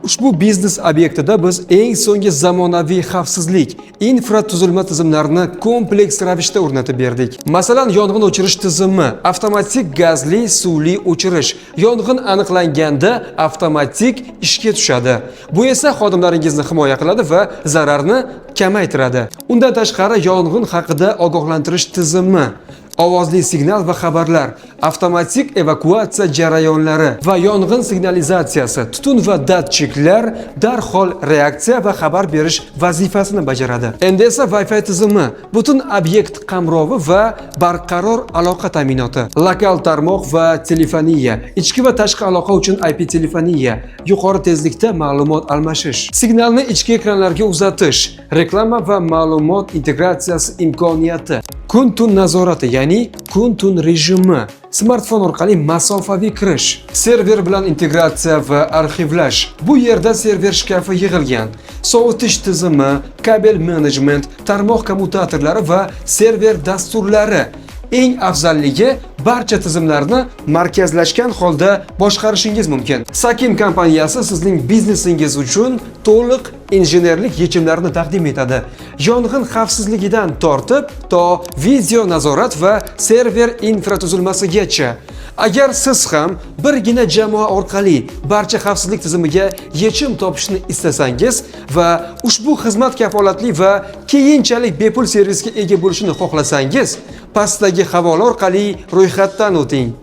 Ushbu biznes obyektida biz eng so'nggi zamonaviy xavfsizlik infratuzilma tizimlarini kompleks ravishda o'rnatib berdik. Masalan, yong'in o'chirish tizimi, avtomatik gazli suvli o'chirish, yong'in aniqlanganda avtomatik ishga tushadi. Bu esa xodimlaringizni himoya qiladi va zararni kamaytiradi. Undan tashqari, yong'in haqida ogohlantirish tizimi, ovozli signal va xabarlar, avtomatik evakuatsiya jarayonlari va yong'in signalizatsiyasi, tutun va datchiklar darhol reaksiya va xabar berish vazifasini bajaradi. Endi esa Wi-Fi tizimi, butun obyekt qamrovi va barqaror aloqa ta'minoti, lokal tarmoq va telefoniya, ichki va tashqi aloqa uchun IP telefoniya, yuqori tezlikda ma'lumot almashish, signalni ichki ekranlarga uzatish, reklama va ma'lumot integratsiyasi imkoniyati, kun-tun nazorati, ya'ni kun-tun rejimi, smartfon orqali masofaviy kirish, server bilan integratsiya va arxivlash. Bu yerda server shkafi yig'ilgan, sovutish tizimi, kabel menejment, tarmoq kommutatorlari va server dasturlari. Eng afzalligi, barcha tizimlarni markazlashgan holda boshqarishingiz mumkin. Sakin kompaniyasi sizning biznesingiz uchun to'liq injenerlik yechimlarini taqdim etadi. Yong'in xavfsizligidan tortib to video nazorat va server infratuzilmasigacha. Agar siz ham birgina jamoa orqali barcha xavfsizlik tizimiga yechim topishni istasangiz va ushbu xizmat kafolatli va keyinchalik bepul servisga ega bo'lishini xohlasangiz, pastdagi havola orqali ro'yxatdan o'ting.